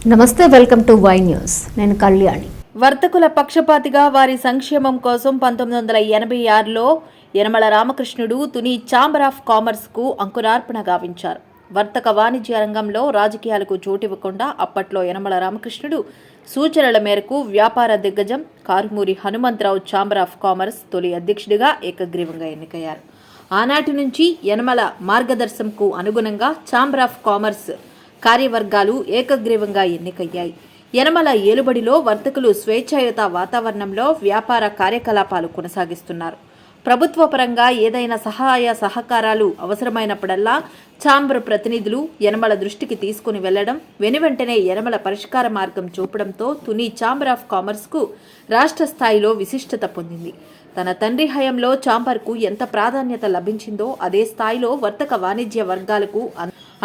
నమస్తే, welcome to Y news. నేను కళ్యాణి. వర్తకుల పక్షపాతిగా వారి సంక్షేమం కోసం 1986లో యనమల రామకృష్ణుడు తుని ఛాంబర్ ఆఫ్ కామర్స్కు అంకురార్పణ గావించారు. వర్తక వాణిజ్య రంగంలో రాజకీయాలకు చోటివ్వకుండా అప్పట్లో యనమల రామకృష్ణుడు సూచనల మేరకు వ్యాపార దిగ్గజం Karumuri Hanumantharao chamber of commerce తొలి అధ్యక్షుడిగా ఏకగ్రీవంగా ఎన్నికయ్యారు. ఆనాటి నుంచి యనమల మార్గదర్శంకు అనుగుణంగా ఛాంబర్ ఆఫ్ కామర్స్ కార్యవర్గాలు ఏకగ్రీవంగా ఎన్నికయ్యాయి. యనమల ఏలుబడిలో వర్తకులు స్వేచ్ఛాయుత వాతావరణంలో వ్యాపార కార్యకలాపాలు కొనసాగిస్తున్నారు. ప్రభుత్వ పరంగా ఏదైనా సహాయ సహకారాలు అవసరమైనప్పుడల్లా ఛాంబర్ ప్రతినిధులు యనమల దృష్టికి తీసుకుని వెళ్లడం, వెనువెంటనే యనమల పరిష్కార మార్గం చూపడంతో తుని ఛాంబర్ ఆఫ్ కామర్స్కు రాష్ట్ర స్థాయిలో విశిష్టత పొందింది. తన తండ్రి హయాంలో ఛాంబర్కు ఎంత ప్రాధాన్యత లభించిందో అదే స్థాయిలో వర్తక వాణిజ్య వర్గాలకు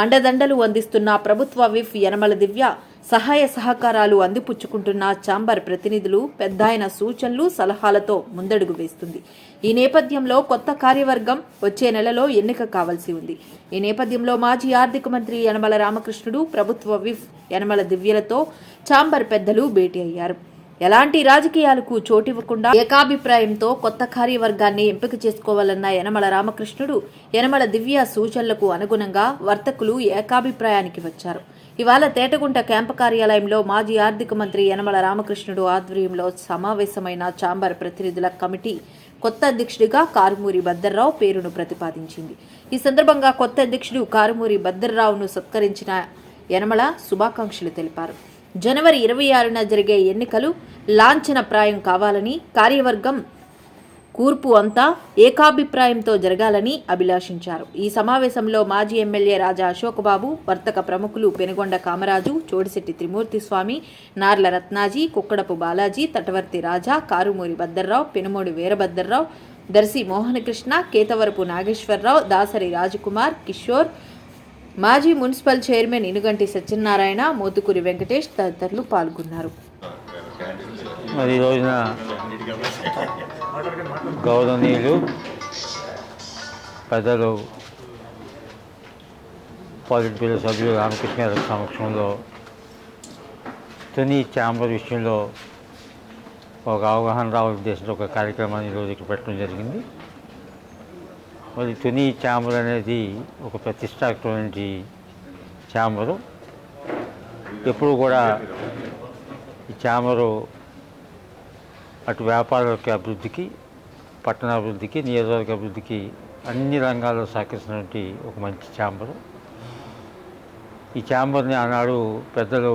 అండదండలు అందిస్తున్న ప్రభుత్వ విప్ యనమల దివ్య సహాయ సహకారాలు అందిపుచ్చుకుంటున్న ఛాంబర్ ప్రతినిధులు పెద్దాయన సూచనలు సలహాలతో ముందడుగు వేస్తుంది. ఈ నేపథ్యంలో కొత్త కార్యవర్గం వచ్చే నెలలో ఎన్నిక కావాల్సి ఉంది. ఈ నేపథ్యంలో మాజీ ఆర్థిక మంత్రి యనమల రామకృష్ణుడు, ప్రభుత్వ విప్ యనమల దివ్యలతో ఛాంబర్ పెద్దలు భేటీ అయ్యారు. ఎలాంటి రాజకీయాలకు చోటివ్వకుండా ఏకాభిప్రాయంతో కొత్త కార్యవర్గాన్ని ఎంపిక చేసుకోవాలన్న యనమల రామకృష్ణుడు, యనమల దివ్య సూచనలకు అనుగుణంగా వర్తకులు ఏకాభిప్రాయానికి వచ్చారు. ఇవాళ తేటగుంట క్యాంపు కార్యాలయంలో మాజీ ఆర్థిక మంత్రి యనమల రామకృష్ణుడు ఆధ్వర్యంలో సమావేశమైన ఛాంబర్ ప్రతినిధుల కమిటీ కొత్త అధ్యక్షుడిగా కారుమూరి భద్రరావు పేరును ప్రతిపాదించింది. ఈ సందర్భంగా కొత్త అధ్యక్షుడు కారుమూరి భద్రరావును సత్కరించిన యనమల శుభాకాంక్షలు తెలిపారు. జనవరి 26న జరిగే ఎన్నికలు లాంఛనప్రాయం కావాలని, కార్యవర్గం కూర్పు అంతా ఏకాభిప్రాయంతో జరగాలని అభిలాషించారు. ఈ సమావేశంలో మాజీ ఎమ్మెల్యే రాజా అశోక్బాబు, వర్తక ప్రముఖులు పెనుగొండ కామరాజు, చోడిశెట్టి త్రిమూర్తి స్వామి, నార్ల రత్నాజీ, కుక్కడపు బాలాజీ, తటవర్తి రాజా, కారుమూరి భద్రరావు, పెనుమోడి వీరభద్రరావు, దర్శి మోహనకృష్ణ, కేతవరపు నాగేశ్వరరావు, దాసరి రాజకుమార్, కిషోర్, మాజీ మున్సిపల్ చైర్మన్ ఇనుగంటి సత్యనారాయణ, మోతుకూరి వెంకటేష్ తదితరులు పాల్గొన్నారు. మరి ఈ రోజున గౌరవనీయులు పెద్దలు పాలిట్ బ్యూరో సభ్యులు రామకృష్ణ గారి సమక్షంలో తుని ఛాంబర్ విషయంలో ఒక అవగాహన రావాలని ఉద్దేశంతో ఒక కార్యక్రమాన్ని ఈరోజు ఇక్కడ పెట్టడం జరిగింది. మరి తుని ఛాంబర్ అనేది ఒక ప్రతిష్టాత్మకమైన ఛాంబరు. ఎప్పుడు కూడా ఈ ఛాంబరు అటు వ్యాపారాల అభివృద్ధికి, పట్టణాభివృద్ధికి, నియోజకవర్గ అభివృద్ధికి అన్ని రంగాల్లో సహకరిస్తున్నటువంటి ఒక మంచి ఛాంబరు. ఈ ఛాంబర్ని ఆనాడు పెద్దలు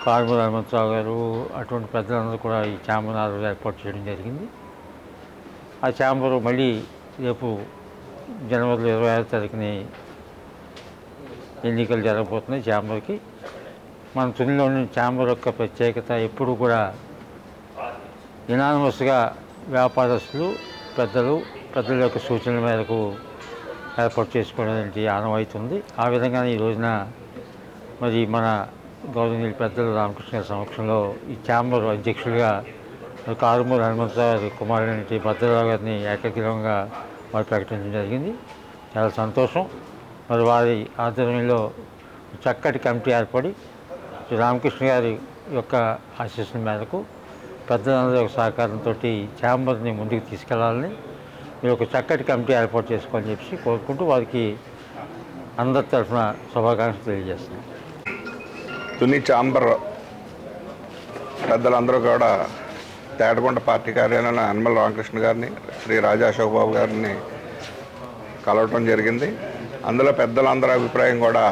కారుమూరి హనుమంతరావు గారు అటువంటి పెద్దలందరూ కూడా ఈ ఛాంబర్ని ఆ రోజు ఏర్పాటు చేయడం జరిగింది. ఆ ఛాంబరు మళ్ళీ రేపు జనవరి 26వ తారీఖుని ఎన్నికలు జరగబోతున్నాయి ఛాంబర్కి. మన తునిలోని ఛాంబర్ యొక్క ప్రత్యేకత ఎప్పుడు కూడా యునానిమస్గా వ్యాపారస్తులు, పెద్దల యొక్క సూచనల మేరకు ఏర్పాటు చేసుకోవడానికి ఆనవాయితుంది. ఆ విధంగానే ఈ రోజున మరి మన గౌరవనీయులు పెద్దలు రామకృష్ణ గారి సమక్షంలో ఈ ఛాంబర్ అధ్యక్షుడిగా కారుమూరి హనుమంతరావు గారి కుమారుడి భద్రరావు గారిని ఏకగ్రీవంగా వారు ప్రకటించడం జరిగింది. చాలా సంతోషం. మరి వారి ఆధ్వర్యంలో చక్కటి కమిటీ ఏర్పడి రామకృష్ణ గారి యొక్క ఆశీస్సుల మేరకు పెద్దలందరి యొక్క సహకారంతో ఛాంబర్ని ముందుకు తీసుకెళ్లాలని మీరు ఒక చక్కటి కమిటీ ఏర్పాటు చేసుకోవాలని చెప్పి కోరుకుంటూ వారికి అందరి తరఫున శుభాకాంక్షలు తెలియజేస్తున్నాం. తుని ఛాంబర్ పెద్దలందరూ కూడా తేటగుంట పార్టీ కార్యాలయంలో యనమల రామకృష్ణ గారిని, శ్రీ రాజా అశోక్బాబు గారిని కలవటం జరిగింది. అందులో పెద్దలందరి అభిప్రాయం కూడా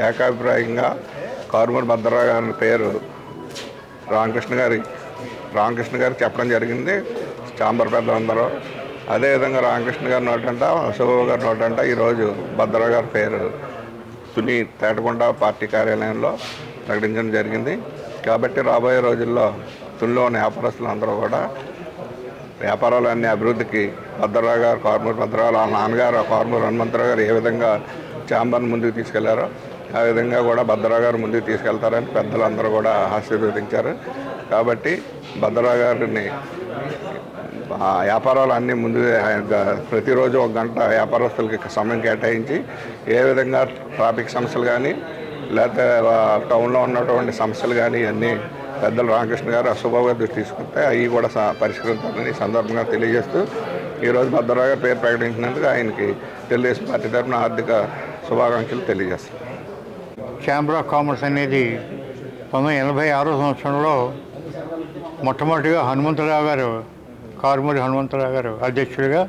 ఏకాభిప్రాయంగా కారుమూరి భద్రరావు గారి పేరు రామకృష్ణ గారికి చెప్పడం జరిగింది. ఛాంబర్ పెద్దలందరూ అదేవిధంగా రామకృష్ణ గారి నోటంట, అశోక్బాబు గారి నోటంట ఈరోజు భద్రరావు గారి పేరు తుని తేటగుంట పార్టీ కార్యాలయంలో ప్రకటించడం జరిగింది. కాబట్టి రాబోయే రోజుల్లో తునిలోని వ్యాపారస్తులు అందరూ కూడా వ్యాపారాలన్నీ అభివృద్ధికి భద్రరావు గారు, కారుమూరి భద్రరావు వాళ్ళ నాన్నగారు కారుమూరి హనుమంతరావు గారు ఏ విధంగా ఛాంబర్ని ముందుకు తీసుకెళ్లారో ఆ విధంగా కూడా భద్రరావు గారు ముందుకు తీసుకెళ్తారని పెద్దలందరూ కూడా ఆశీర్వదించారు. కాబట్టి భద్రరావు గారిని వ్యాపారాలు అన్నీ ముందు ప్రతిరోజు 1 గంట వ్యాపారస్తులకి సమయం కేటాయించి ఏ విధంగా ట్రాఫిక్ సమస్యలు కానీ లేకపోతే టౌన్లో ఉన్నటువంటి సమస్యలు కానీ ఇవన్నీ పెద్దలు రామకృష్ణ గారు అశోక్బాబు గారు దృష్టి తీసుకుంటే అవి కూడా పరిష్కరించాలని ఈ సందర్భంగా తెలియజేస్తూ ఈరోజు భద్రరావు గారు పేరు ప్రకటించినందుకు ఆయనకి తెలుగుదేశం పార్టీ తరఫున హార్దిక శుభాకాంక్షలు తెలియజేస్తాం. ఛాంబర్ ఆఫ్ కామర్స్ అనేది 1986 సంవత్సరంలో మొట్టమొదటిగా హనుమంతరావు గారు, కారుమూరి హనుమంతరావు గారు అధ్యక్షుడిగా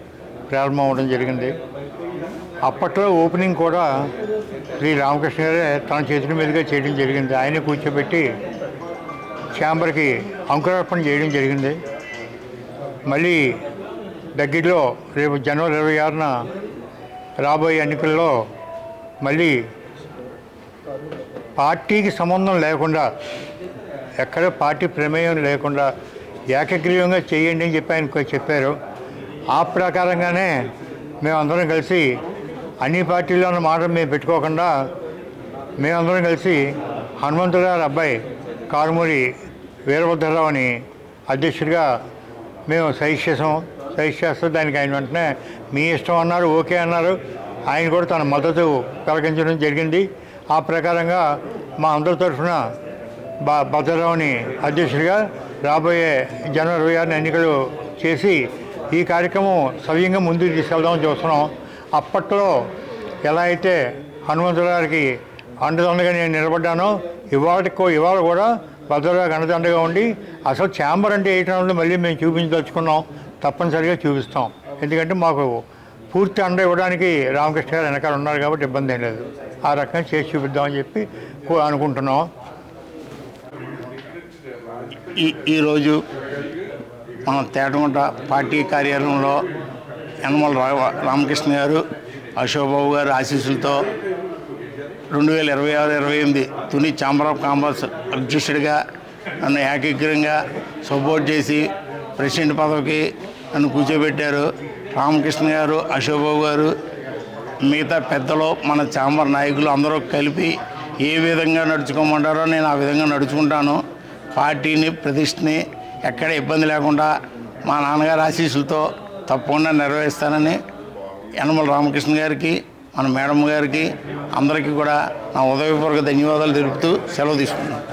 ప్రారంభం అవ్వడం జరిగింది. అప్పట్లో ఓపెనింగ్ కూడా శ్రీ రామకృష్ణ గారే తన చేతుల మీదుగా చేయడం జరిగింది. ఆయన కూర్చోబెట్టి ఛాంబర్కి అంకురార్పణ చేయడం జరిగింది. మళ్ళీ దగ్గరలో రేపు జనవరి 26న రాబోయే ఎన్నికల్లో మళ్ళీ పార్టీకి సంబంధం లేకుండా, ఎక్కడ పార్టీ ప్రమేయం లేకుండా ఏకగ్రీవంగా చేయండి అని చెప్పి ఆయన చెప్పారు. ఆ ప్రకారంగానే మేమందరం కలిసి అన్ని పార్టీల్లో ఉన్న మాట మేము పెట్టుకోకుండా మేమందరం కలిసి హనుమంతరావు అబ్బాయి కారుమూరి వీరభద్రరావుని అధ్యక్షుడిగా మేము సజెస్ట్ చేస్తే దానికి ఆయన వెంటనే మీ ఇష్టం అన్నారు, ఓకే అన్నారు. ఆయన కూడా తన మద్దతు ప్రకటించడం జరిగింది. ఆ ప్రకారంగా మా అందరి తరఫున భద్రరావుని అధ్యక్షుడిగా రాబోయే జనవరి 26న ఎన్నికలు చేసి ఈ కార్యక్రమం సవ్యంగా ముందుకు తీసుకెళ్దామని చూస్తున్నాం. అప్పట్లో ఎలా అయితే హనుమంతరావుకి అండదండగా నేను నిలబడ్డానో ఇవాళ కూడా భద్రరావుకి అండదండగా ఉండి అసలు ఛాంబర్ అంటే ఏంటో మళ్ళీ మేము చూపించదలుచుకున్నాం. తప్పనిసరిగా చూపిస్తాం. ఎందుకంటే మాకు పూర్తి అండ ఇవ్వడానికి రామకృష్ణ గారు వెనకాల ఉన్నారు కాబట్టి ఇబ్బంది ఏం లేదు. ఆ రకంగా చేసి చూపిద్దామని చెప్పి అనుకుంటున్నాం. ఈరోజు మన తేటగుంట పార్టీ కార్యాలయంలో యనమల రామకృష్ణ గారు, అశోక్బాబు గారు ఆశీస్సులతో 2026-28 తుని ఛాంబర్ ఆఫ్ కామర్స్ అధ్యక్షుడిగా నన్ను ఏకగ్రీవంగా సపోర్ట్ చేసి ప్రెసిడెంట్ పదవికి నన్ను కూర్చోబెట్టారు. రామకృష్ణ గారు, అశోక్బాబు గారు, మిగతా పెద్దలు, మన ఛాంబర్ నాయకులు అందరూ కలిపి ఏ విధంగా నడుచుకోమంటారో నేను ఆ విధంగా నడుచుకుంటాను. పార్టీని, ప్రతిష్టని ఎక్కడ ఇబ్బంది లేకుండా మా నాన్నగారి ఆశీస్సులతో తప్పకుండా నెరవేరుస్తానని యనమల రామకృష్ణ గారికి, మన మేడం గారికి అందరికీ కూడా నా ఉదయపూర్వక ధన్యవాదాలు తెలుపుతూ సెలవు తీసుకుంటున్నాను.